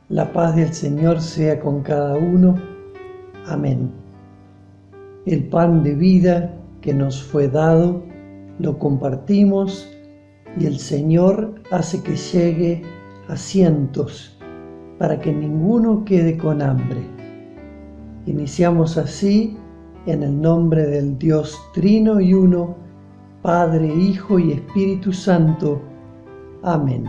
La paz del Señor sea con cada uno. Amén. El pan de vida que nos fue dado, lo compartimos y el Señor hace que llegue a cientos para que ninguno quede con hambre. Iniciamos así en el nombre del Dios Trino y Uno, Padre, Hijo y Espíritu Santo. Amén.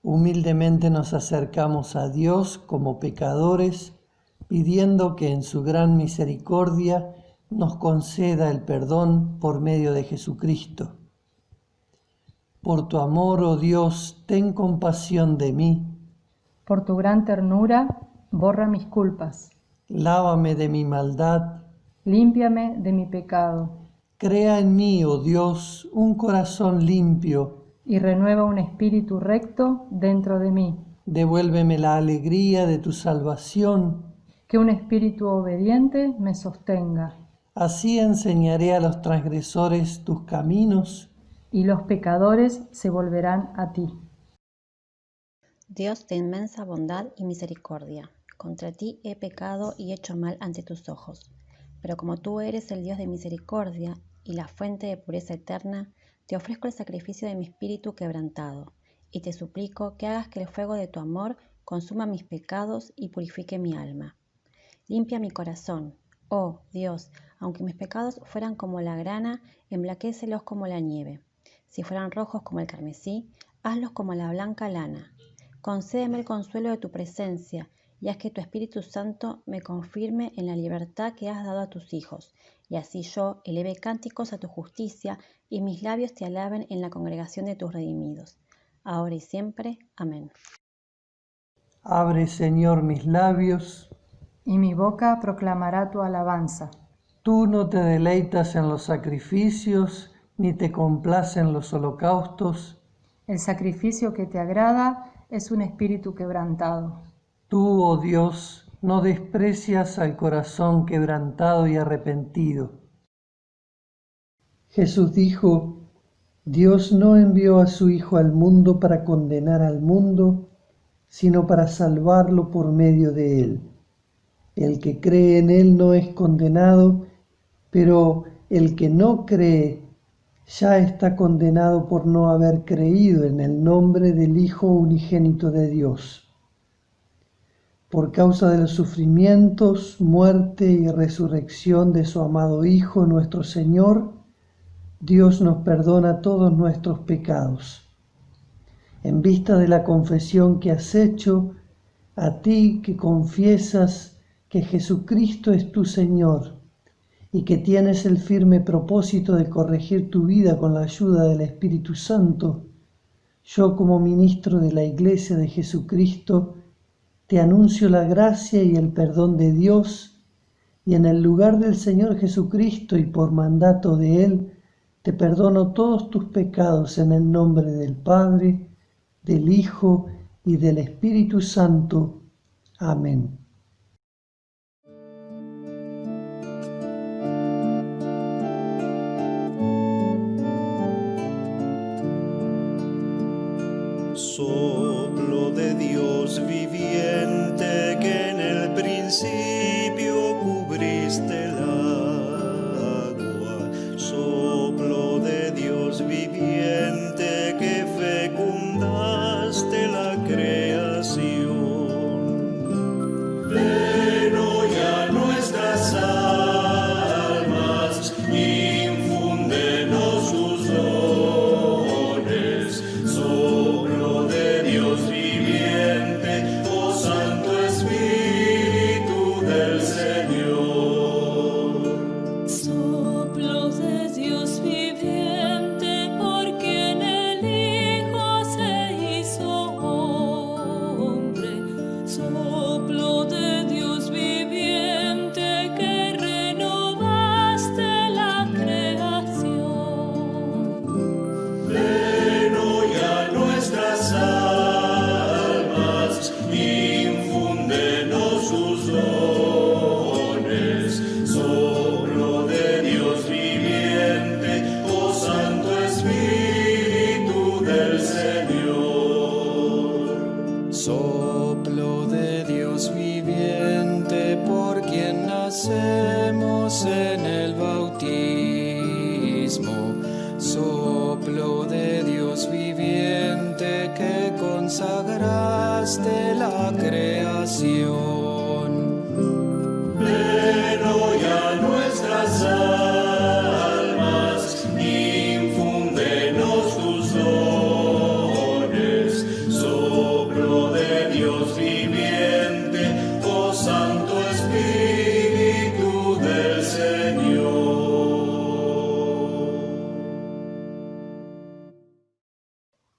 Humildemente nos acercamos a Dios como pecadores, pidiendo que en su gran misericordia nos conceda el perdón por medio de Jesucristo. Por tu amor, oh Dios, ten compasión de mí. Por tu gran ternura, borra mis culpas. Lávame de mi maldad. Límpiame de mi pecado. Crea en mí, oh Dios, un corazón limpio. Y renueva un espíritu recto dentro de mí. Devuélveme la alegría de tu salvación. Que un espíritu obediente me sostenga. Así enseñaré a los transgresores tus caminos. Y los pecadores se volverán a ti. Dios de inmensa bondad y misericordia, contra ti he pecado y hecho mal ante tus ojos. Pero como tú eres el Dios de misericordia y la fuente de pureza eterna, te ofrezco el sacrificio de mi espíritu quebrantado, y te suplico que hagas que el fuego de tu amor consuma mis pecados y purifique mi alma. Limpia mi corazón, oh Dios, aunque mis pecados fueran como la grana, emblanquécelos como la nieve. Si fueran rojos como el carmesí, hazlos como la blanca lana. Concédeme el consuelo de tu presencia, y haz que tu Espíritu Santo me confirme en la libertad que has dado a tus hijos, y así yo eleve cánticos a tu justicia, y mis labios te alaben en la congregación de tus redimidos. Ahora y siempre. Amén. Abre, Señor, mis labios. Y mi boca proclamará tu alabanza. Tú no te deleitas en los sacrificios, ni te complacen los holocaustos. El sacrificio que te agrada es un espíritu quebrantado. Tú, oh Dios, no desprecias al corazón quebrantado y arrepentido. Jesús dijo: Dios no envió a su Hijo al mundo para condenar al mundo, sino para salvarlo por medio de él. El que cree en él no es condenado, pero el que no cree ya está condenado por no haber creído en el nombre del Hijo unigénito de Dios. Por causa de los sufrimientos, muerte y resurrección de su amado Hijo, nuestro Señor, Dios nos perdona todos nuestros pecados. En vista de la confesión que has hecho, a ti que confiesas que Jesucristo es tu Señor y que tienes el firme propósito de corregir tu vida con la ayuda del Espíritu Santo, yo como ministro de la Iglesia de Jesucristo, te anuncio la gracia y el perdón de Dios, y en el lugar del Señor Jesucristo y por mandato de Él, te perdono todos tus pecados en el nombre del Padre, del Hijo y del Espíritu Santo. Amén. Soplo de Dios viviente que en el principio cubriste el agua. Soplo de Dios viviente que fecundaste la creación. Ven hoy a nuestras almas, infúndenos tus dones. Soplo de Dios viviente, oh Santo Espíritu de Soplo de Dios viviente, por quien nacemos en el bautismo. Soplo de Dios viviente, que consagraste la creación. Ven hoy a nuestras almas, infúndenos tus dones. Soplo de Dios viviente, oh Santo Espíritu del Señor.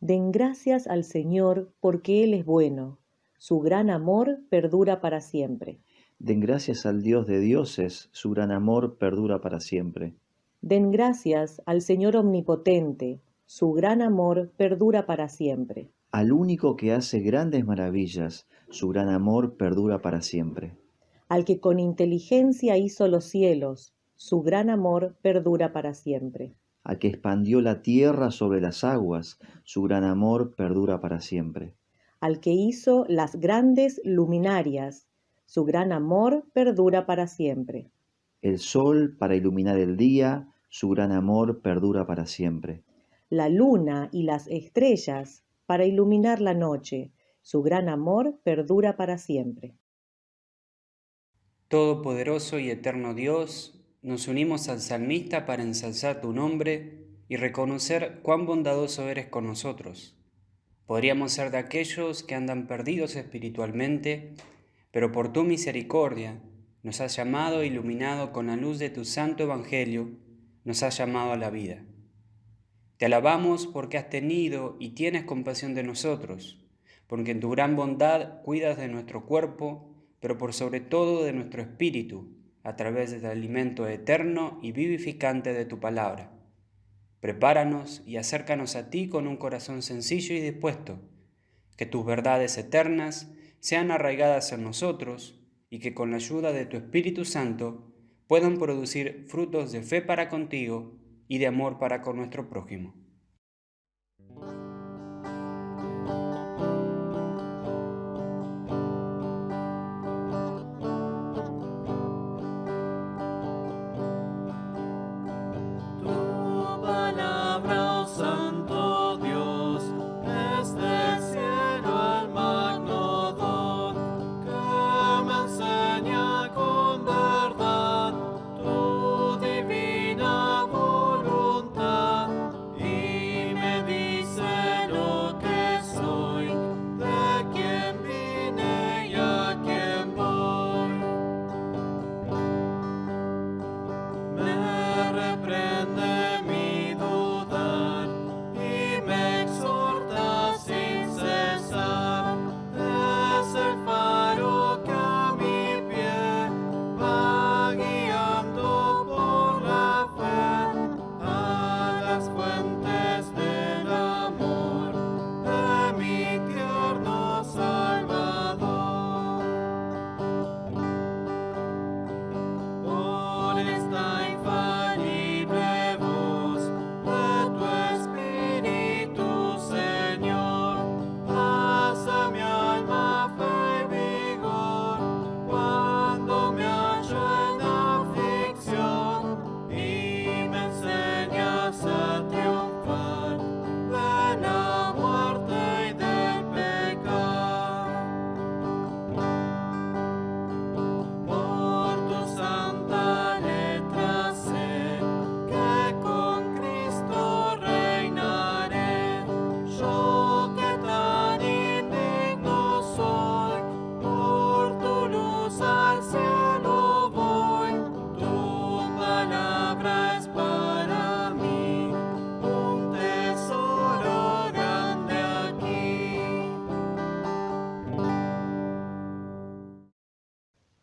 Den gracias al Señor porque Él es bueno. Su gran amor perdura para siempre. Den gracias al Dios de dioses, su gran amor perdura para siempre. Den gracias al Señor omnipotente. Su gran amor perdura para siempre. Al único que hace grandes maravillas, su gran amor perdura para siempre. Al que con inteligencia hizo los cielos. Su gran amor perdura para siempre. Al que expandió la tierra sobre las aguas, su gran amor perdura para siempre. Al que hizo las grandes luminarias, su gran amor perdura para siempre. El sol para iluminar el día, su gran amor perdura para siempre. La luna y las estrellas para iluminar la noche, su gran amor perdura para siempre. Todopoderoso y eterno Dios, nos unimos al salmista para ensalzar tu nombre y reconocer cuán bondadoso eres con nosotros. Podríamos ser de aquellos que andan perdidos espiritualmente, pero por tu misericordia nos has llamado e iluminado con la luz de tu santo evangelio, nos has llamado a la vida. Te alabamos porque has tenido y tienes compasión de nosotros, porque en tu gran bondad cuidas de nuestro cuerpo, pero por sobre todo de nuestro espíritu, a través del alimento eterno y vivificante de tu palabra. Prepáranos y acércanos a ti con un corazón sencillo y dispuesto, que tus verdades eternas sean arraigadas en nosotros y que con la ayuda de tu Espíritu Santo puedan producir frutos de fe para contigo y de amor para con nuestro prójimo.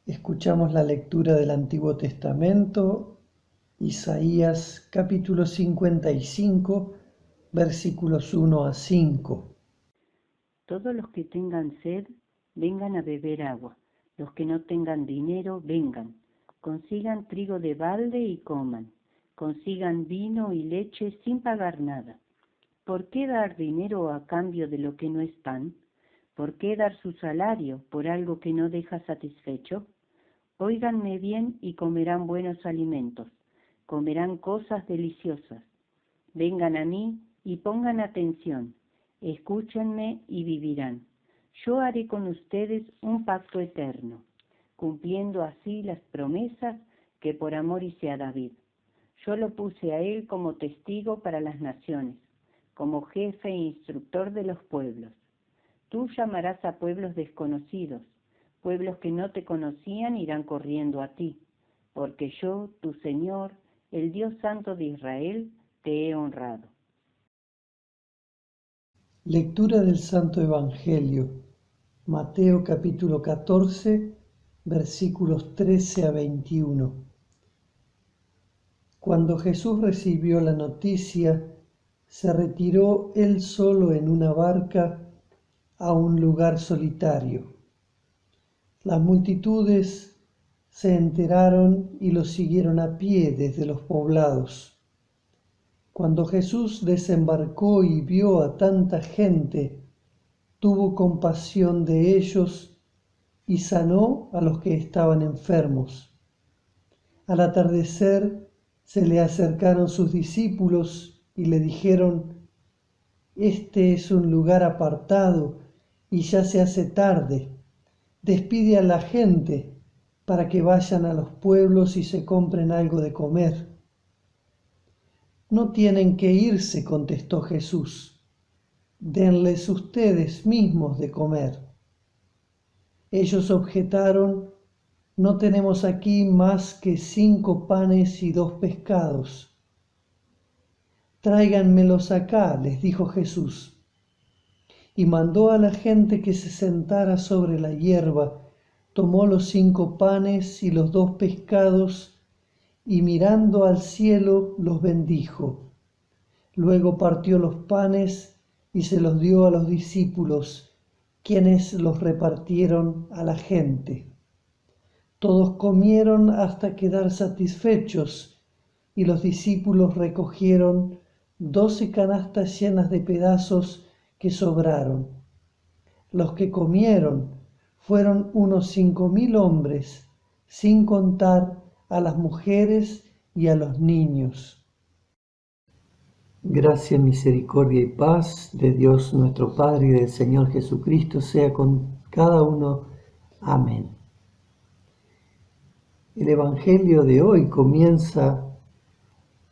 Escuchamos la lectura del Antiguo Testamento, Isaías capítulo 55, versículos 1 a 5. Todos los que tengan sed, vengan a beber agua. Los que no tengan dinero, vengan. Consigan trigo de balde y coman. Consigan vino y leche sin pagar nada. ¿Por qué dar dinero a cambio de lo que no es pan? ¿Por qué dar su salario por algo que no deja satisfecho? Óiganme bien y comerán buenos alimentos, comerán cosas deliciosas. Vengan a mí y pongan atención, escúchenme y vivirán. Yo haré con ustedes un pacto eterno, cumpliendo así las promesas que por amor hice a David. Yo lo puse a él como testigo para las naciones, como jefe e instructor de los pueblos. Tú llamarás a pueblos desconocidos, pueblos que no te conocían irán corriendo a ti, porque yo, tu Señor, el Dios Santo de Israel, te he honrado. Lectura del Santo Evangelio, Mateo capítulo 14, versículos 13 a 21. Cuando Jesús recibió la noticia, se retiró él solo en una barca a un lugar solitario. Las multitudes se enteraron y lo siguieron a pie desde los poblados. Cuando Jesús desembarcó y vio a tanta gente, tuvo compasión de ellos y sanó a los que estaban enfermos. Al atardecer se le acercaron sus discípulos y le dijeron: «Este es un lugar apartado y ya se hace tarde. Despide a la gente para que vayan a los pueblos y se compren algo de comer». «No tienen que irse», contestó Jesús. «Denles ustedes mismos de comer». Ellos objetaron: «No tenemos aquí más que 5 panes y 2 pescados». «Tráiganmelos acá», les dijo Jesús. Y mandó a la gente que se sentara sobre la hierba, tomó los 5 panes y los 2 pescados, y mirando al cielo los bendijo. Luego partió los panes y se los dio a los discípulos, quienes los repartieron a la gente. Todos comieron hasta quedar satisfechos, y los discípulos recogieron 12 canastas llenas de pedazos que sobraron. Los que comieron fueron unos 5.000 hombres, sin contar a las mujeres y a los niños. Gracia, misericordia y paz de Dios nuestro Padre y del Señor Jesucristo sea con cada uno. Amén. El Evangelio de hoy comienza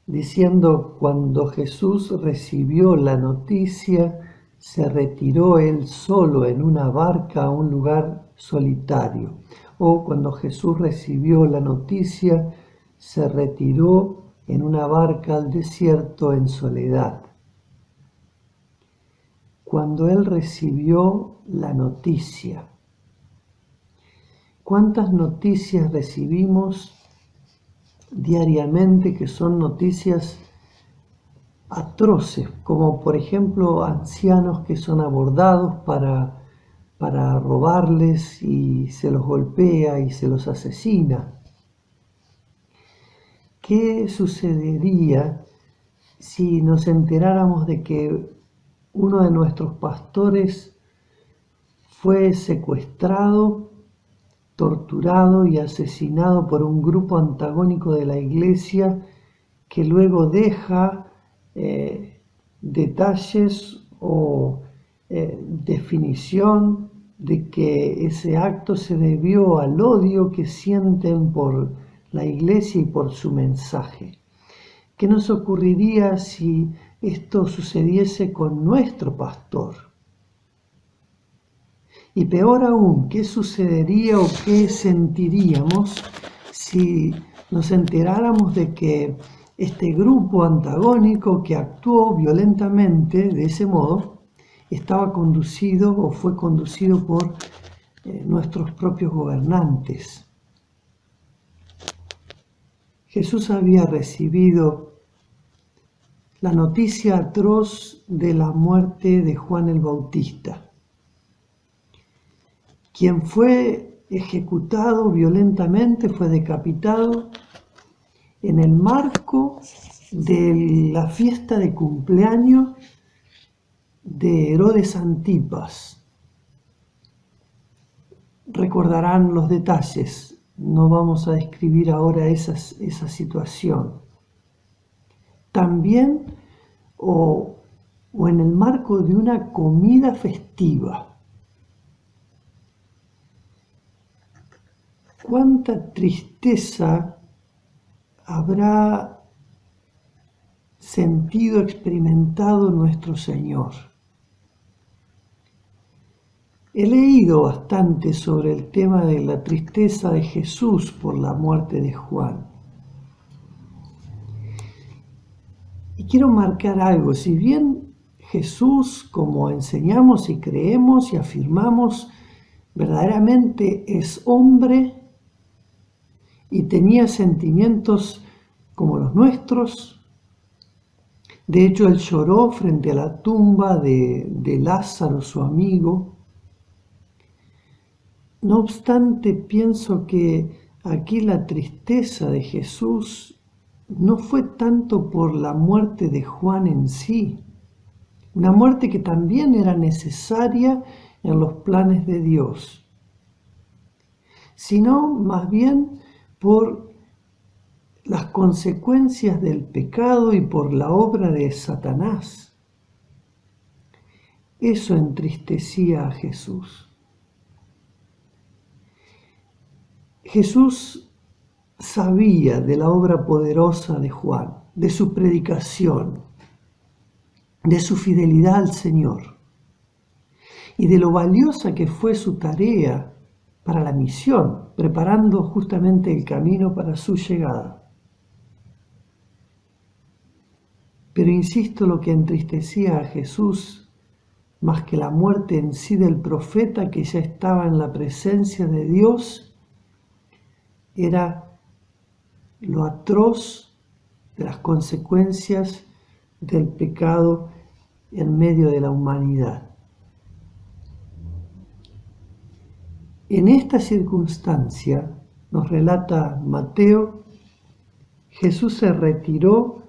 diciendo: cuando Jesús recibió la noticia, se retiró él solo en una barca a un lugar solitario. O cuando Jesús recibió la noticia, se retiró en una barca al desierto en soledad. Cuando él recibió la noticia. ¿Cuántas noticias recibimos diariamente que son noticias atroces? Como por ejemplo ancianos que son abordados para robarles y se los golpea y se los asesina. ¿Qué sucedería si nos enteráramos de que uno de nuestros pastores fue secuestrado, torturado y asesinado por un grupo antagónico de la Iglesia, que luego deja detalles o definición de que ese acto se debió al odio que sienten por la Iglesia y por su mensaje? ¿Qué nos ocurriría si esto sucediese con nuestro pastor? Y peor aún, ¿qué sucedería o qué sentiríamos si nos enteráramos de que este grupo antagónico que actuó violentamente de ese modo estaba conducido o fue conducido por nuestros propios gobernantes? Jesús había recibido la noticia atroz de la muerte de Juan el Bautista, quien fue ejecutado violentamente, fue decapitado en el marco de la fiesta de cumpleaños de Herodes Antipas. recordarán los detalles. No vamos a describir ahora esa situación. También, o en el marco de una comida festiva. ¿Cuánta tristeza habrá sentido, experimentado nuestro Señor? He leído bastante sobre el tema de la tristeza de Jesús por la muerte de Juan. Y quiero marcar algo. Si bien Jesús, como enseñamos y creemos y afirmamos, verdaderamente es hombre y tenía sentimientos como los nuestros. De hecho, él lloró frente a la tumba de Lázaro, su amigo. No obstante, pienso que aquí la tristeza de Jesús no fue tanto por la muerte de Juan en sí, una muerte que también era necesaria en los planes de Dios, sino más bien por las consecuencias del pecado y por la obra de Satanás. Eso entristecía a Jesús. Jesús sabía de la obra poderosa de Juan, de su predicación, de su fidelidad al Señor y de lo valiosa que fue su tarea para la misión, preparando justamente el camino para su llegada. Pero insisto, lo que entristecía a Jesús, más que la muerte en sí del profeta que ya estaba en la presencia de Dios, era lo atroz de las consecuencias del pecado en medio de la humanidad. En esta circunstancia, nos relata Mateo, Jesús se retiró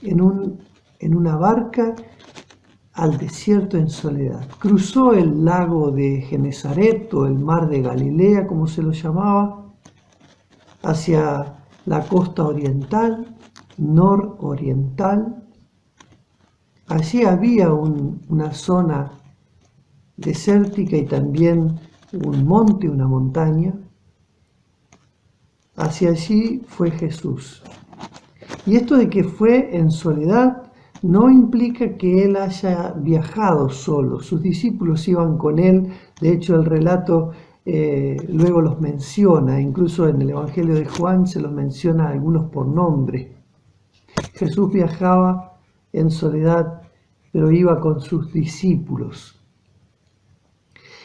en una barca al desierto en soledad. Cruzó el lago de Genesaret o el mar de Galilea, como se lo llamaba, hacia la costa oriental, nororiental. Allí había una zona desértica y también un monte, una montaña. Hacia allí fue Jesús. Y esto de que fue en soledad no implica que él haya viajado solo. Sus discípulos iban con él. De hecho, el relato luego los menciona. Incluso en el Evangelio de Juan se los menciona a algunos por nombre. Jesús viajaba en soledad, pero iba con sus discípulos.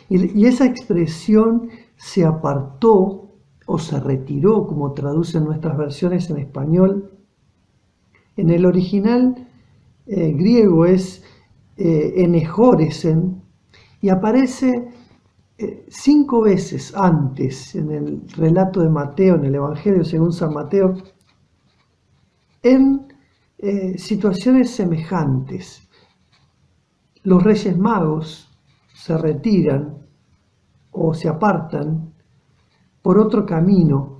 Y esa expresión se apartó o se retiró, como traducen nuestras versiones en español. En el original griego es enejóresen y aparece 5 veces antes en el relato de Mateo, en el Evangelio según San Mateo, en situaciones semejantes. Los Reyes Magos se retiran o se apartan por otro camino,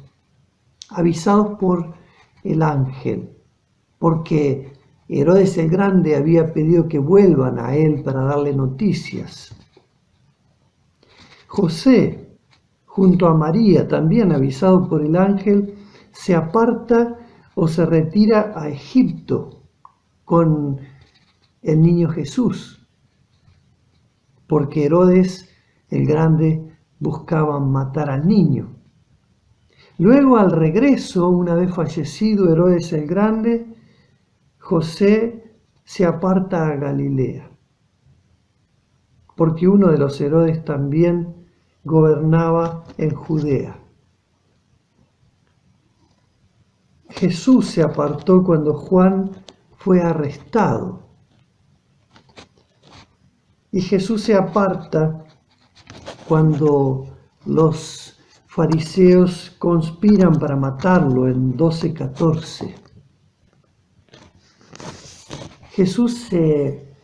avisados por el ángel, porque Herodes el Grande había pedido que vuelvan a él para darle noticias. José, junto a María, también avisado por el ángel, se aparta o se retira a Egipto con el niño Jesús, porque Herodes el Grande buscaba matar al niño. Luego, al regreso, una vez fallecido Herodes el Grande, José se aparta a Galilea, porque uno de los Herodes también gobernaba en Judea. Jesús se apartó cuando Juan fue arrestado. Y Jesús se aparta cuando los fariseos conspiran para matarlo en 12:14. Jesús se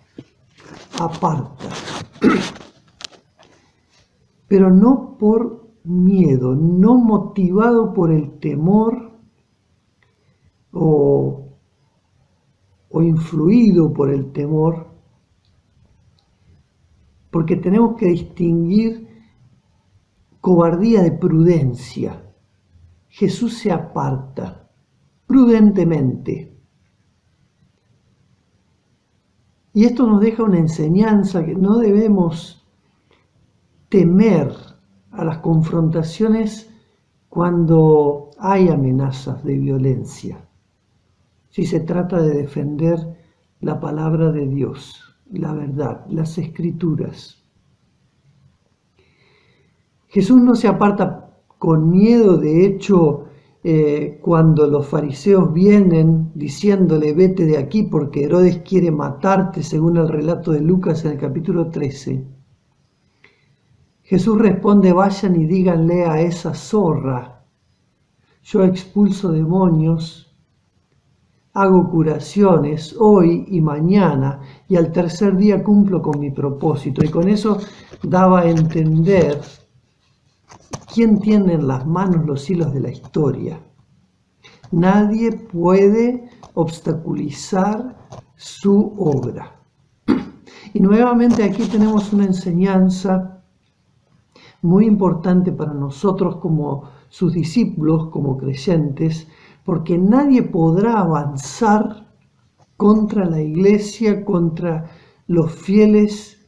aparta, pero no por miedo, no motivado por el temor o influido por el temor, porque tenemos que distinguir cobardía de prudencia. Jesús se aparta prudentemente. Y esto nos deja una enseñanza que no debemos temer a las confrontaciones cuando hay amenazas de violencia, si se trata de defender la palabra de Dios, la verdad, las escrituras. Jesús no se aparta con miedo, de hecho, cuando los fariseos vienen diciéndole vete de aquí porque Herodes quiere matarte, según el relato de Lucas en el capítulo 13, Jesús responde, vayan y díganle a esa zorra, yo expulso demonios, hago curaciones hoy y mañana y al tercer día cumplo con mi propósito. Y con eso daba a entender quién tiene en las manos los hilos de la historia. Nadie puede obstaculizar su obra. Y nuevamente aquí tenemos una enseñanza muy importante para nosotros como sus discípulos, como creyentes, porque nadie podrá avanzar contra la iglesia, contra los fieles,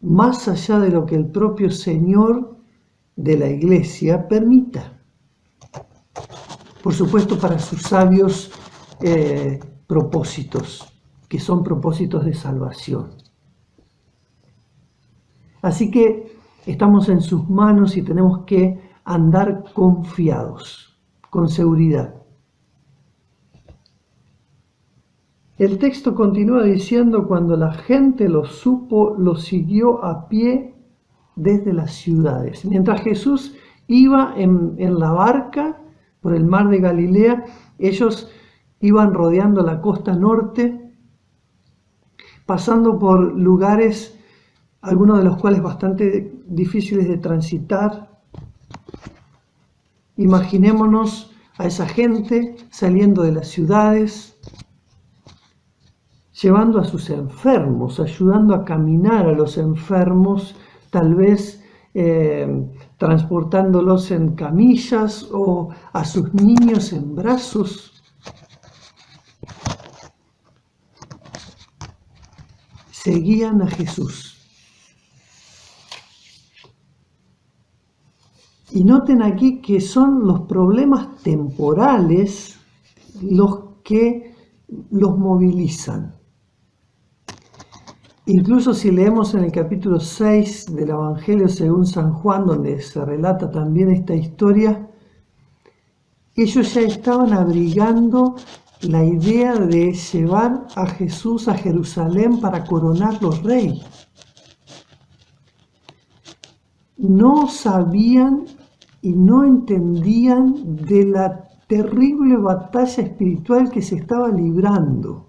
más allá de lo que el propio Señor de la iglesia permita. Por supuesto, para sus sabios propósitos, que son propósitos de salvación. Así que estamos en sus manos y tenemos que andar confiados, con seguridad. El texto continúa diciendo, cuando la gente lo supo, lo siguió a pie desde las ciudades. Mientras Jesús iba en la barca por el mar de Galilea, ellos iban rodeando la costa norte, pasando por lugares, algunos de los cuales bastante difíciles de transitar. Imaginémonos a esa gente saliendo de las ciudades, llevando a sus enfermos, ayudando a caminar a los enfermos, tal vez transportándolos en camillas o a sus niños en brazos. Seguían a Jesús. Y noten aquí que son los problemas temporales los que los movilizan. Incluso si leemos en el capítulo 6 del Evangelio según San Juan, donde se relata también esta historia, ellos ya estaban abrigando la idea de llevar a Jesús a Jerusalén para coronarlo rey. No sabían y no entendían de la terrible batalla espiritual que se estaba librando.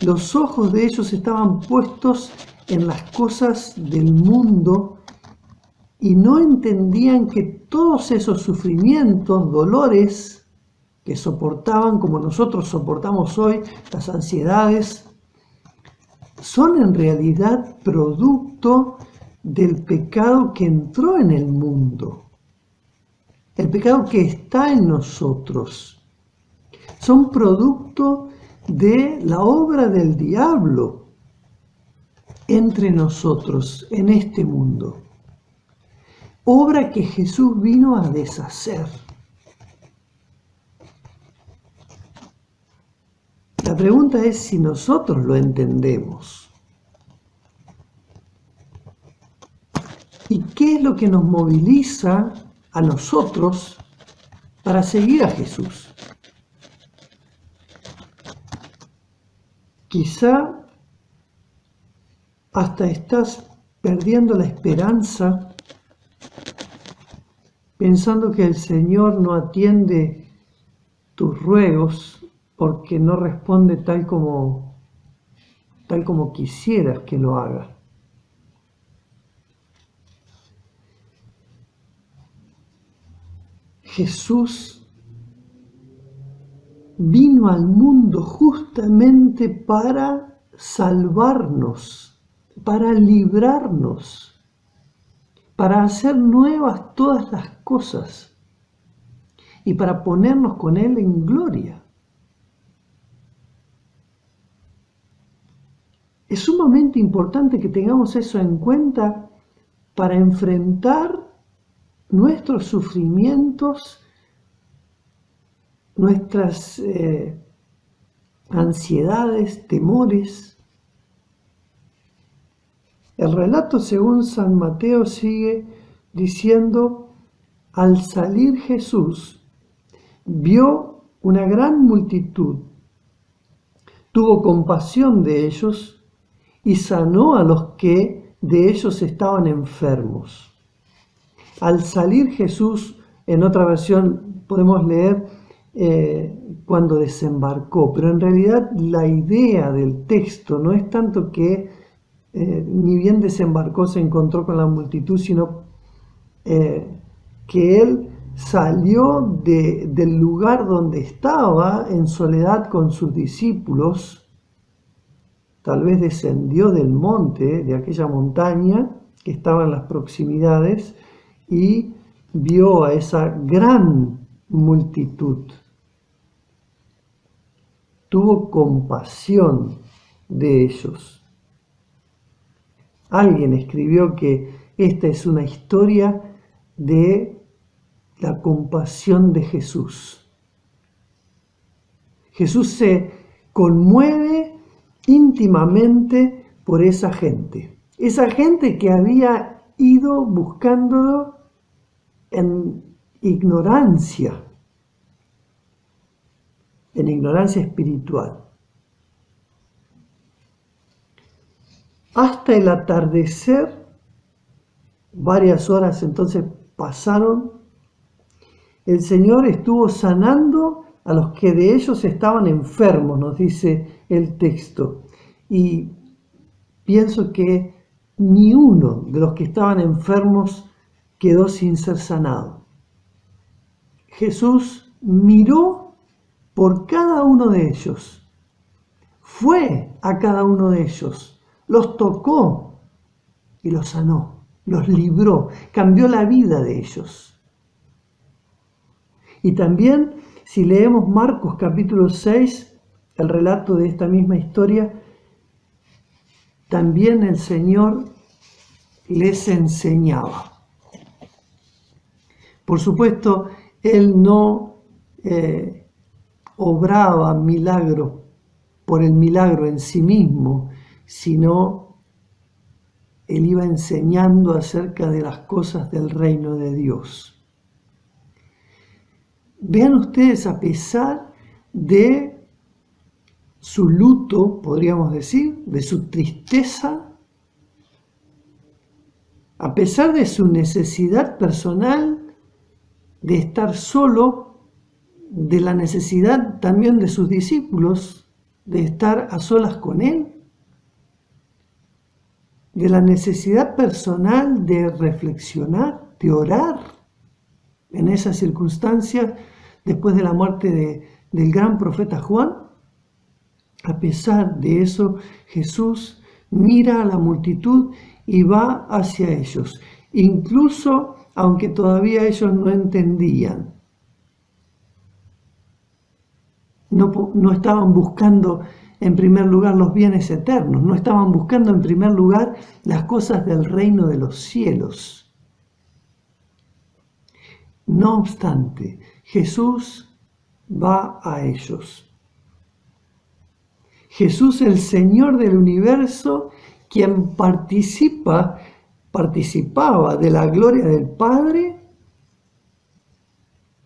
Los ojos de ellos estaban puestos en las cosas del mundo y no entendían que todos esos sufrimientos, dolores que soportaban como nosotros soportamos hoy, las ansiedades, son en realidad producto del pecado que entró en el mundo, el pecado que está en nosotros. Son producto de la obra del diablo entre nosotros en este mundo, obra que Jesús vino a deshacer. La pregunta es si nosotros lo entendemos. ¿Y qué es lo que nos moviliza a nosotros para seguir a Jesús? Quizá hasta estás perdiendo la esperanza, pensando que el Señor no atiende tus ruegos porque no responde tal como quisieras que lo haga. Jesús vino al mundo justamente para salvarnos, para librarnos, para hacer nuevas todas las cosas y para ponernos con Él en gloria. Es sumamente importante que tengamos eso en cuenta para enfrentar nuestros sufrimientos, nuestras ansiedades, temores. El relato según San Mateo sigue diciendo: al salir Jesús, vio una gran multitud, tuvo compasión de ellos y sanó a los que de ellos estaban enfermos. Al salir Jesús, en otra versión podemos leer cuando desembarcó, pero en realidad la idea del texto no es tanto que ni bien desembarcó se encontró con la multitud, sino que Él salió del lugar donde estaba en soledad con sus discípulos. Tal vez descendió del monte, de aquella montaña que estaba en las proximidades, y vio a esa gran multitud. Tuvo compasión de ellos. Alguien escribió que esta es una historia de la compasión de Jesús. Jesús se conmueve íntimamente por esa gente que había ido buscándolo en ignorancia espiritual. Hasta el atardecer, varias horas entonces pasaron, el Señor estuvo sanando a los que de ellos estaban enfermos, nos dice el texto. Y pienso que ni uno de los que estaban enfermos quedó sin ser sanado. Jesús miró por cada uno de ellos, fue a cada uno de ellos, los tocó y los sanó, los libró, cambió la vida de ellos. Y también, si leemos Marcos capítulo 6, el relato de esta misma historia, también el Señor les enseñaba. Por supuesto, Él no obraba milagros por el milagro en sí mismo, sino Él iba enseñando acerca de las cosas del reino de Dios. Vean ustedes, a pesar de su luto, podríamos decir, de su tristeza, a pesar de su necesidad personal de estar solo, de la necesidad también de sus discípulos de estar a solas con Él, de la necesidad personal de reflexionar, de orar en esas circunstancias después de la muerte del gran profeta Juan. A pesar de eso, Jesús mira a la multitud y va hacia ellos, incluso aunque todavía ellos no entendían. No estaban buscando en primer lugar los bienes eternos, no estaban buscando en primer lugar las cosas del reino de los cielos. No obstante, Jesús va a ellos. Jesús, el Señor del universo, quien participaba de la gloria del Padre,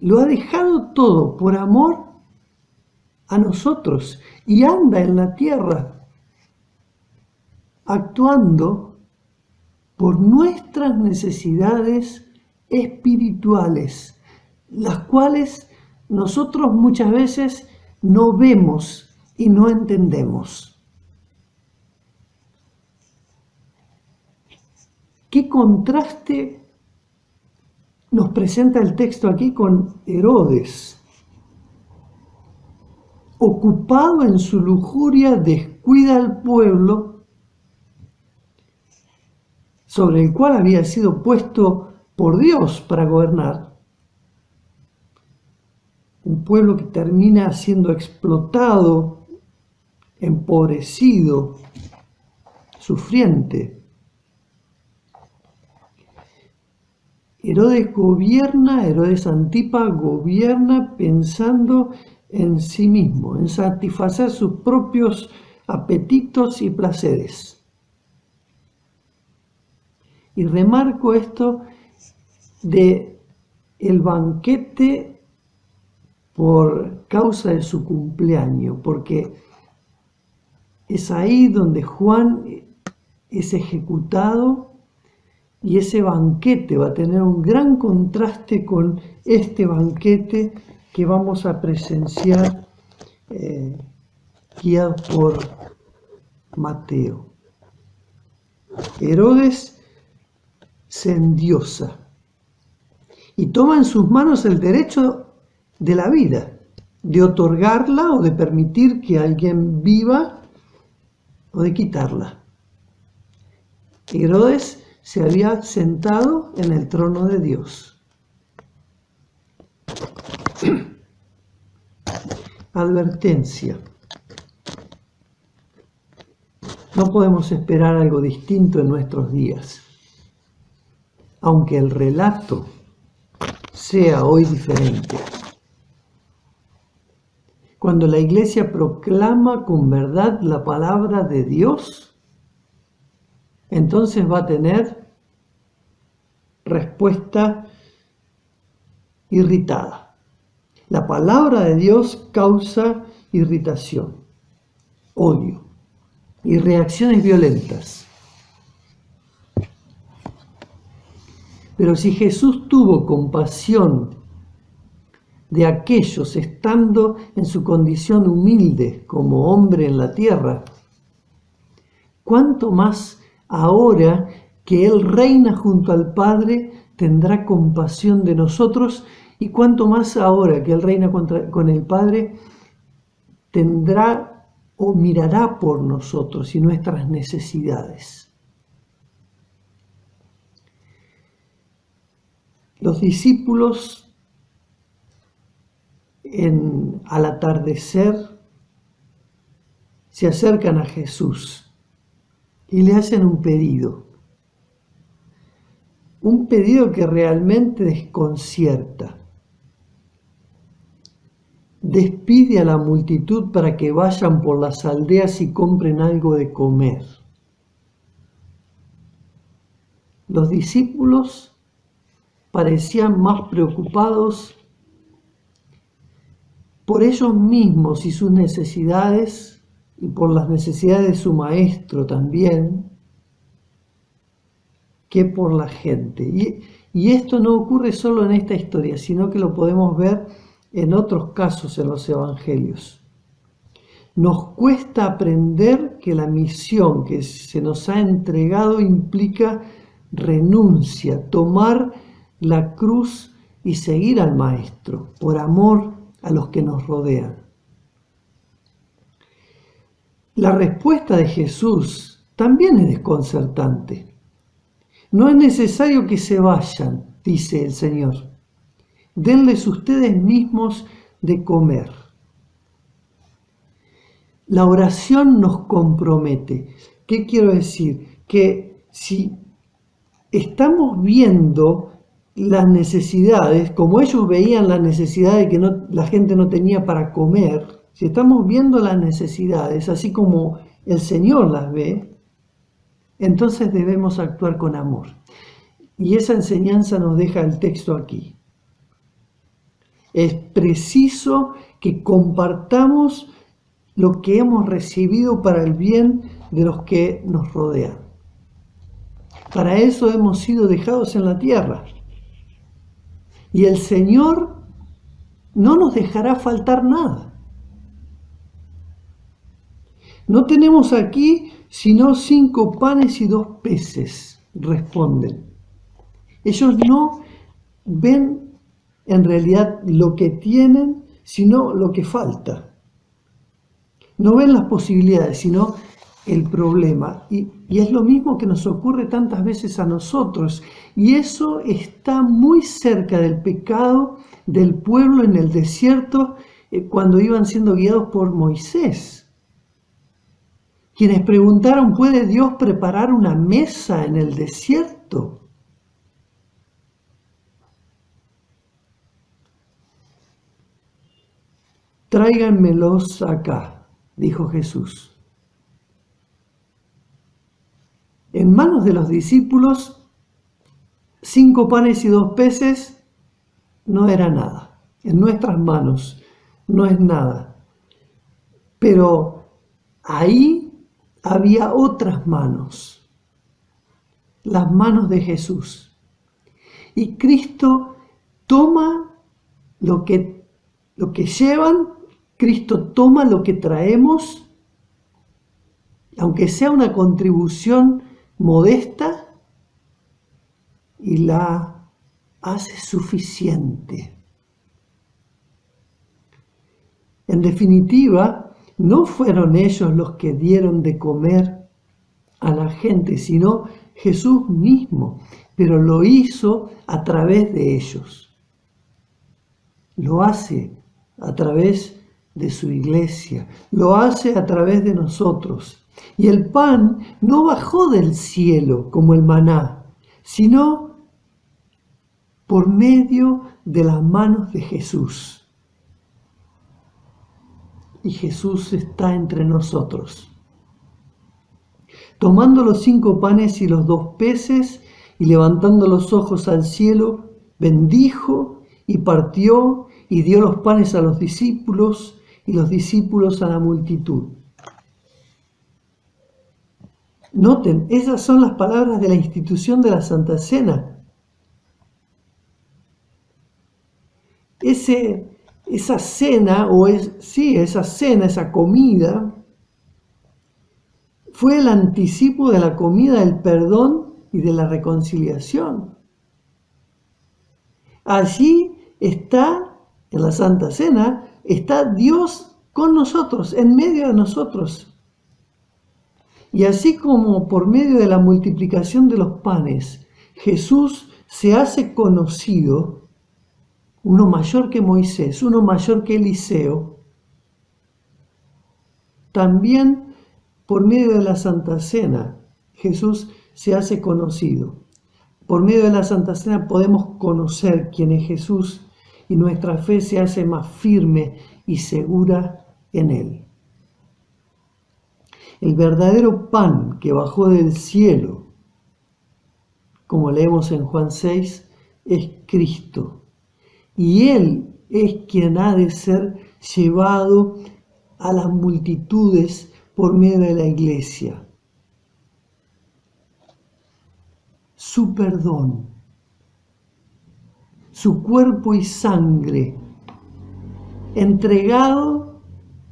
lo ha dejado todo por amor a nosotros y anda en la tierra actuando por nuestras necesidades espirituales, las cuales nosotros muchas veces no vemos y no entendemos. Qué contraste nos presenta el texto aquí con Herodes. Ocupado en su lujuria, descuida al pueblo sobre el cual había sido puesto por Dios para gobernar. Un pueblo que termina siendo explotado, empobrecido, sufriente. Herodes Antipa gobierna pensando en sí mismo, en satisfacer sus propios apetitos y placeres. Y remarco esto de el banquete por causa de su cumpleaños, porque es ahí donde Juan es ejecutado y ese banquete va a tener un gran contraste con este banquete que vamos a presenciar guiado por Mateo. Herodes se endiosa y toma en sus manos el derecho de la vida, de otorgarla o de permitir que alguien viva o de quitarla. Herodes se había sentado en el trono de Dios. Advertencia. No podemos esperar algo distinto en nuestros días, aunque el relato sea hoy diferente. Cuando la Iglesia proclama con verdad la palabra de Dios, entonces va a tener respuesta irritada. La palabra de Dios causa irritación, odio y reacciones violentas. Pero si Jesús tuvo compasión de aquellos estando en su condición humilde como hombre en la tierra, ¿cuánto más ahora que Él reina junto al Padre tendrá compasión de nosotros? Y cuánto más ahora que Él reina con el Padre tendrá o mirará por nosotros y nuestras necesidades. Los discípulos al atardecer se acercan a Jesús y le hacen un pedido que realmente desconcierta. Despide a la multitud para que vayan por las aldeas y compren algo de comer. Los discípulos parecían más preocupados por ellos mismos y sus necesidades, y por las necesidades de su maestro también, que por la gente. Y esto no ocurre solo en esta historia, sino que lo podemos ver en otros casos en los evangelios. Nos cuesta aprender que la misión que se nos ha entregado implica renuncia, tomar la cruz y seguir al Maestro por amor a los que nos rodean. La respuesta de Jesús también es desconcertante. No es necesario que se vayan, dice el Señor. Denles ustedes mismos de comer. La oración nos compromete. ¿Qué quiero decir? Que si estamos viendo las necesidades, como ellos veían la necesidad de que la gente no tenía para comer, si estamos viendo las necesidades, así como el Señor las ve, entonces debemos actuar con amor. Y esa enseñanza nos deja el texto aquí. Es preciso que compartamos lo que hemos recibido para el bien de los que nos rodean. Para eso hemos sido dejados en la tierra. Y el Señor no nos dejará faltar nada. No tenemos aquí sino 5 panes y 2 peces, responden. Ellos no ven en realidad lo que tienen, sino lo que falta. No ven las posibilidades, sino el problema. Y es lo mismo que nos ocurre tantas veces a nosotros. Y eso está muy cerca del pecado del pueblo en el desierto cuando iban siendo guiados por Moisés. Quienes preguntaron, ¿puede Dios preparar una mesa en el desierto? Tráiganmelos acá, dijo Jesús. En manos de los discípulos, 5 panes y 2 peces no era nada. En nuestras manos no es nada. Pero ahí había otras manos, las manos de Jesús. Y Cristo toma lo que llevan, Cristo toma lo que traemos, aunque sea una contribución modesta, y la hace suficiente. En definitiva, no fueron ellos los que dieron de comer a la gente, sino Jesús mismo, pero lo hizo a través de ellos. Lo hace a través de su iglesia, lo hace a través de nosotros. Y el pan no bajó del cielo como el maná, sino por medio de las manos de Jesús. Y Jesús está entre nosotros. Tomando los 5 panes y los 2 peces y levantando los ojos al cielo, bendijo y partió y dio los panes a los discípulos y los discípulos a la multitud. Noten, esas son las palabras de la institución de la Santa Cena. Esa cena, esa comida, fue el anticipo de la comida del perdón y de la reconciliación. Allí está, en la Santa Cena, está Dios con nosotros, en medio de nosotros. Y así como por medio de la multiplicación de los panes, Jesús se hace conocido, uno mayor que Moisés, uno mayor que Eliseo, también por medio de la Santa Cena, Jesús se hace conocido. Por medio de la Santa Cena podemos conocer quién es Jesús y nuestra fe se hace más firme y segura en Él. El verdadero pan que bajó del cielo, como leemos en Juan 6, es Cristo. Y Él es quien ha de ser llevado a las multitudes por medio de la iglesia. Su perdón, su cuerpo y sangre, entregado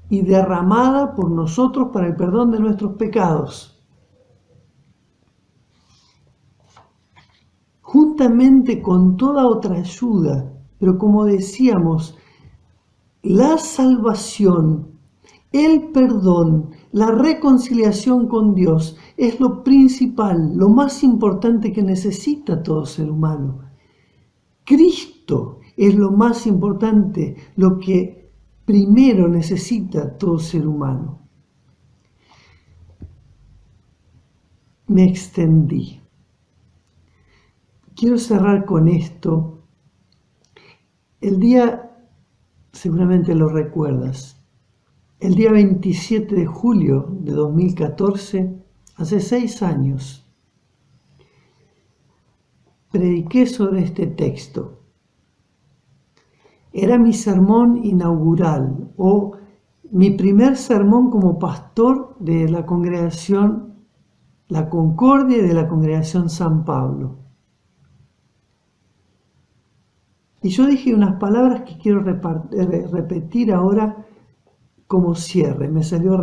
y derramada por nosotros para el perdón de nuestros pecados. Juntamente con toda otra ayuda, pero como decíamos, la salvación, el perdón, la reconciliación con Dios es lo principal, lo más importante que necesita todo ser humano. Cristo es lo más importante, lo que primero necesita todo ser humano. Me extendí. Quiero cerrar con esto. El día, seguramente lo recuerdas, el día 27 de julio de 2014, hace 6 años, prediqué sobre este texto. Era mi sermón inaugural o mi primer sermón como pastor de la congregación La Concordia y de la congregación San Pablo. Y yo dije unas palabras que quiero repetir ahora como cierre. Me salió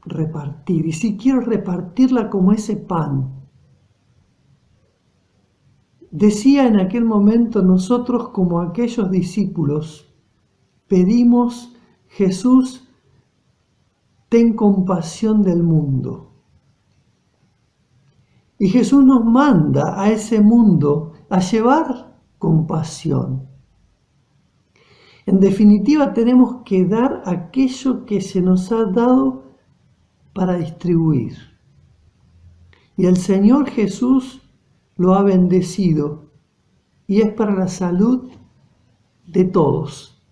repartir. Y si quiero repartirla como ese pan. Decía en aquel momento: nosotros, como aquellos discípulos, pedimos: Jesús, ten compasión del mundo. Y Jesús nos manda a ese mundo a llevar compasión. En definitiva, tenemos que dar aquello que se nos ha dado para distribuir. Y el Señor Jesús lo ha bendecido y es para la salud de todos.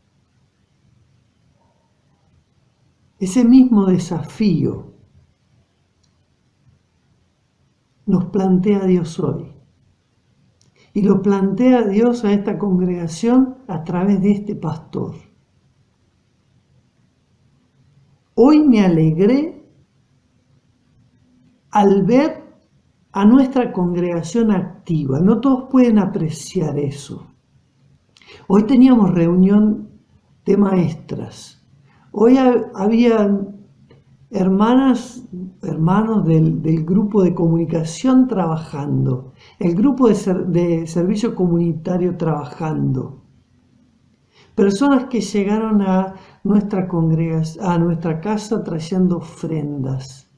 Ese mismo desafío nos plantea Dios hoy. Y lo plantea Dios a esta congregación a través de este pastor. Hoy me alegré al ver a nuestra congregación activa. No todos pueden apreciar eso. Hoy teníamos reunión de maestras. Hoy había hermanos del grupo de comunicación trabajando, el grupo de servicio comunitario trabajando, personas que llegaron a nuestra congregación, a nuestra casa trayendo ofrendas.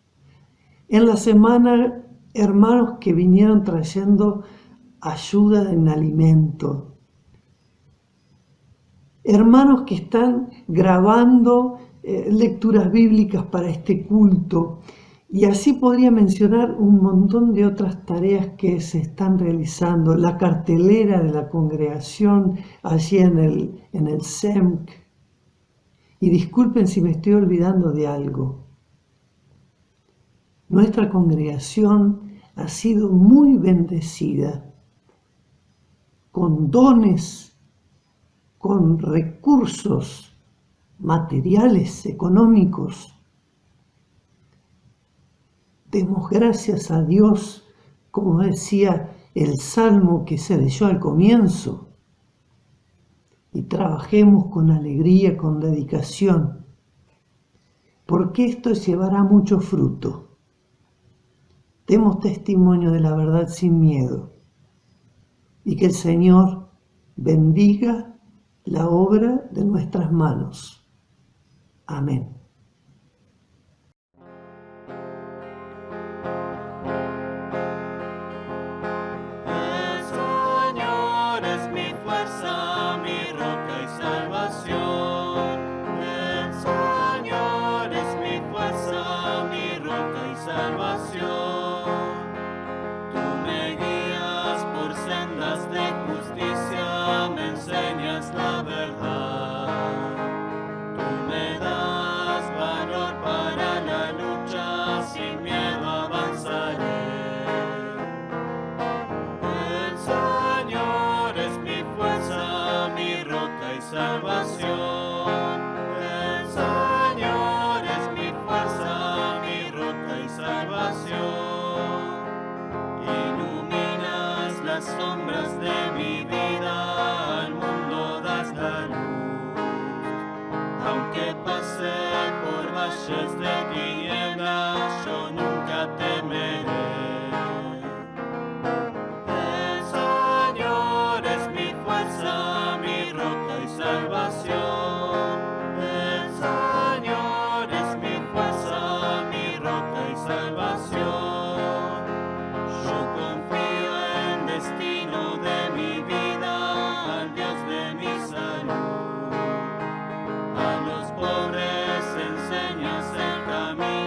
En la semana, hermanos que vinieron trayendo ayuda en alimento, hermanos que están grabando lecturas bíblicas para este culto, y así podría mencionar un montón de otras tareas que se están realizando, la cartelera de la congregación allí en el SEMC, y disculpen si me estoy olvidando de algo. Nuestra congregación ha sido muy bendecida con dones, con recursos materiales, económicos. Demos gracias a Dios, como decía el salmo que se leyó al comienzo, y trabajemos con alegría, con dedicación, porque esto llevará mucho fruto. Demos testimonio de la verdad sin miedo, y que el Señor bendiga la obra de nuestras manos. Amén. El Señor es mi fuerza, mi roca y salvación. El Señor es mi fuerza, mi roca y salvación. Tú me guías por sendas de justicia, me enseñas la verdad. Tú me das valor para la lucha, sin miedo avanzaré. El Señor es mi fuerza, mi roca y salvación. El Señor es mi fuerza, mi roca y salvación. Iluminas las sombras de mi vida, al mundo das la luz. Aunque pase por valles de tinieblas, yo nunca temeré. El Señor es mi fuerza, mi roca y salvación. El Señor es mi fuerza, mi roca y salvación. Yo confío en destino de mi vida, al Dios de mi salud. A los pobres enseñas el camino.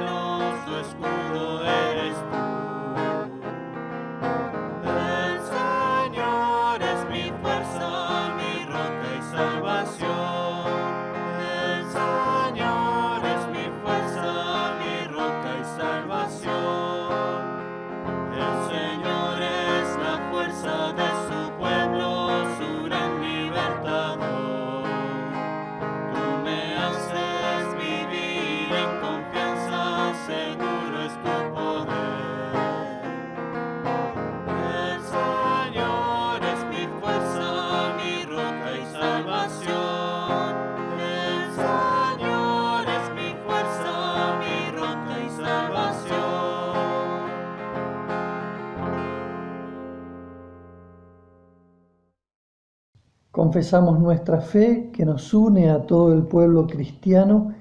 Confesamos nuestra fe que nos une a todo el pueblo cristiano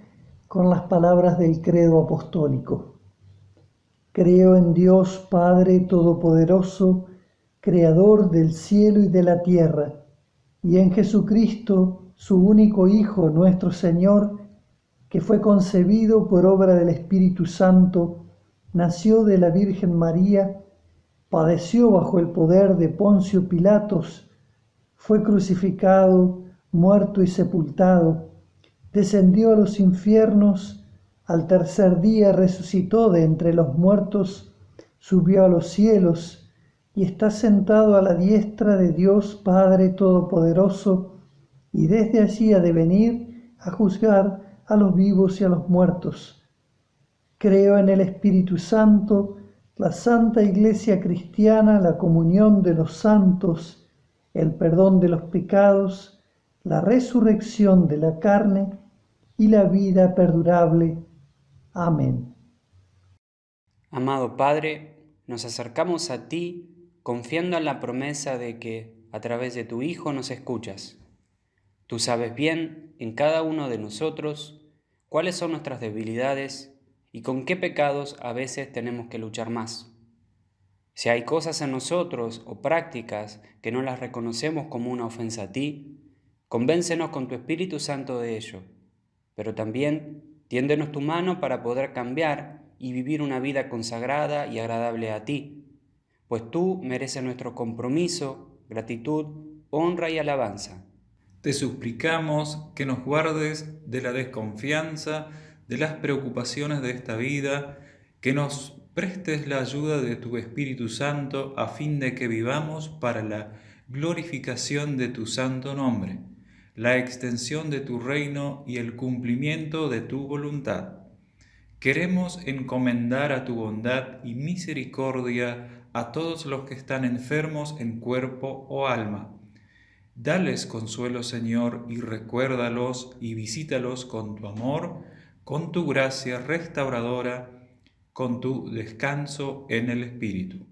con las palabras del credo apostólico. Creo en Dios Padre Todopoderoso, Creador del cielo y de la tierra, y en Jesucristo, su único Hijo, nuestro Señor, que fue concebido por obra del Espíritu Santo, nació de la Virgen María, padeció bajo el poder de Poncio Pilatos, fue crucificado, muerto y sepultado, descendió a los infiernos, al tercer día resucitó de entre los muertos, subió a los cielos y está sentado a la diestra de Dios Padre Todopoderoso, y desde allí ha de venir a juzgar a los vivos y a los muertos. Creo en el Espíritu Santo, la Santa Iglesia Cristiana, la comunión de los santos, el perdón de los pecados, la resurrección de la carne y la vida perdurable. Amén. Amado Padre, nos acercamos a ti confiando en la promesa de que, a través de tu Hijo, nos escuchas. Tú sabes bien, en cada uno de nosotros, cuáles son nuestras debilidades y con qué pecados a veces tenemos que luchar más. Si hay cosas en nosotros o prácticas que no las reconocemos como una ofensa a ti, convéncenos con tu Espíritu Santo de ello, pero también tiéndenos tu mano para poder cambiar y vivir una vida consagrada y agradable a ti, pues tú mereces nuestro compromiso, gratitud, honra y alabanza. Te suplicamos que nos guardes de la desconfianza, de las preocupaciones de esta vida, que nos prestes la ayuda de tu Espíritu Santo a fin de que vivamos para la glorificación de tu santo nombre, la extensión de tu reino y el cumplimiento de tu voluntad. Queremos encomendar a tu bondad y misericordia a todos los que están enfermos en cuerpo o alma. Dales consuelo, Señor, y recuérdalos y visítalos con tu amor, con tu gracia restauradora, con tu descanso en el Espíritu.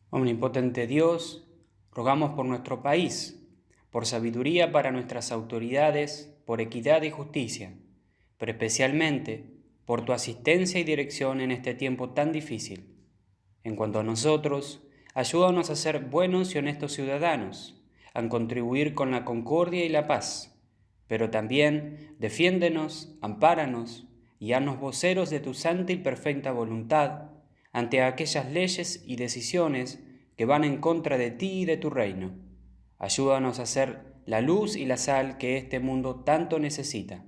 Omnipotente Dios, rogamos por nuestro país, por sabiduría para nuestras autoridades, por equidad y justicia, pero especialmente por tu asistencia y dirección en este tiempo tan difícil. En cuanto a nosotros, ayúdanos a ser buenos y honestos ciudadanos, a contribuir con la concordia y la paz, pero también defiéndenos, ampáranos y haznos voceros de tu santa y perfecta voluntad ante aquellas leyes y decisiones que van en contra de ti y de tu reino. Ayúdanos a ser la luz y la sal que este mundo tanto necesita.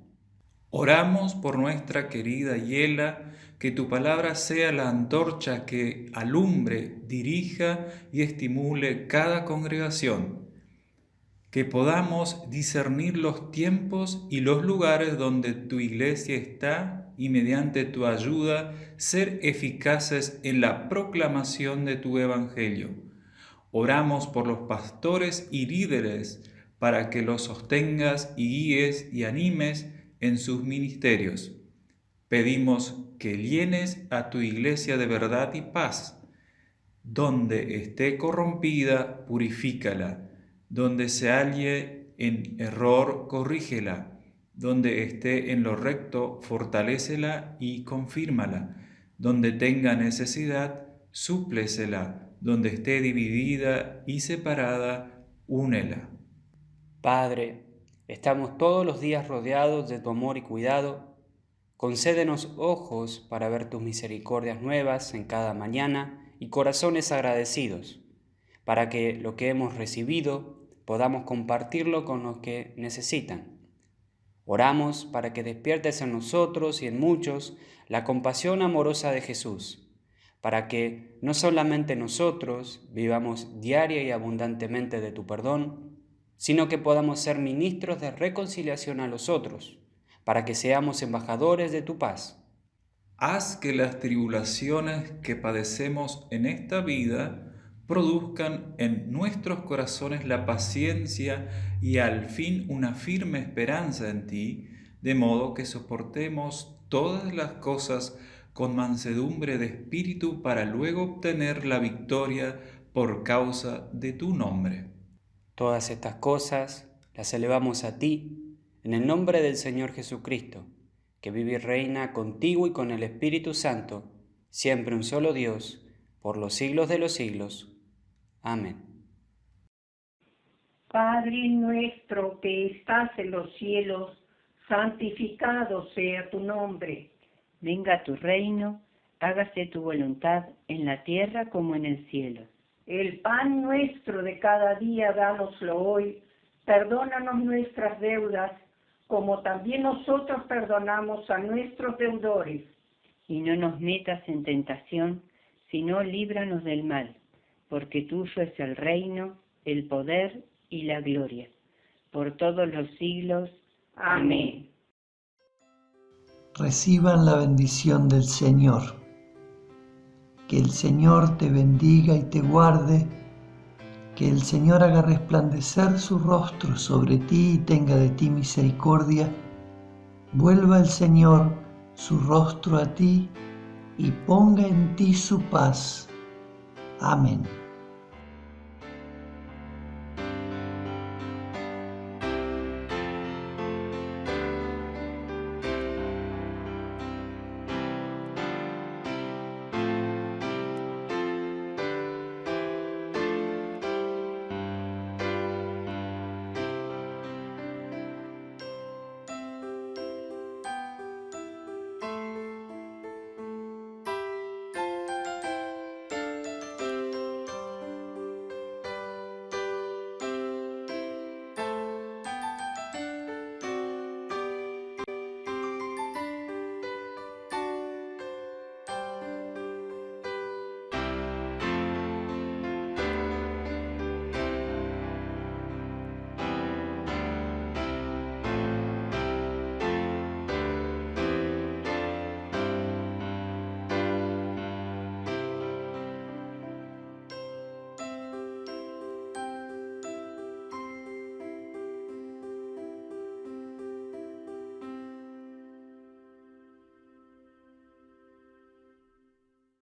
Oramos por nuestra querida Yela, que tu palabra sea la antorcha que alumbre, dirija y estimule cada congregación, que podamos discernir los tiempos y los lugares donde tu iglesia está y mediante tu ayuda ser eficaces en la proclamación de tu evangelio. Oramos por los pastores y líderes para que los sostengas y guíes y animes en sus ministerios. Pedimos que llenes a tu iglesia de verdad y paz. Donde esté corrompida, purifícala. Donde se halle en error, corrígela. Donde esté en lo recto, fortalécela y confírmala. Donde tenga necesidad, súplesela. Donde esté dividida y separada, únela. Padre, estamos todos los días rodeados de tu amor y cuidado. Concédenos ojos para ver tus misericordias nuevas en cada mañana y corazones agradecidos, para que lo que hemos recibido podamos compartirlo con los que necesitan. Oramos para que despiertes en nosotros y en muchos la compasión amorosa de Jesús, para que no solamente nosotros vivamos diaria y abundantemente de tu perdón, sino que podamos ser ministros de reconciliación a los otros, para que seamos embajadores de tu paz. Haz que las tribulaciones que padecemos en esta vida produzcan en nuestros corazones la paciencia y al fin una firme esperanza en ti, de modo que soportemos todas las cosas con mansedumbre de espíritu para luego obtener la victoria por causa de tu nombre. Todas estas cosas las elevamos a ti, en el nombre del Señor Jesucristo, que vive y reina contigo y con el Espíritu Santo, siempre un solo Dios, por los siglos de los siglos. Amén. Padre nuestro que estás en los cielos, santificado sea tu nombre. Venga tu reino, hágase tu voluntad en la tierra como en el cielo. El pan nuestro de cada día dánoslo hoy. Perdónanos nuestras deudas, como también nosotros perdonamos a nuestros deudores. Y no nos metas en tentación, sino líbranos del mal, porque tuyo es el reino, el poder y la gloria, por todos los siglos. Amén. Reciban la bendición del Señor. Que el Señor te bendiga y te guarde, que el Señor haga resplandecer su rostro sobre ti y tenga de ti misericordia. Vuelva el Señor su rostro a ti y ponga en ti su paz. Amén.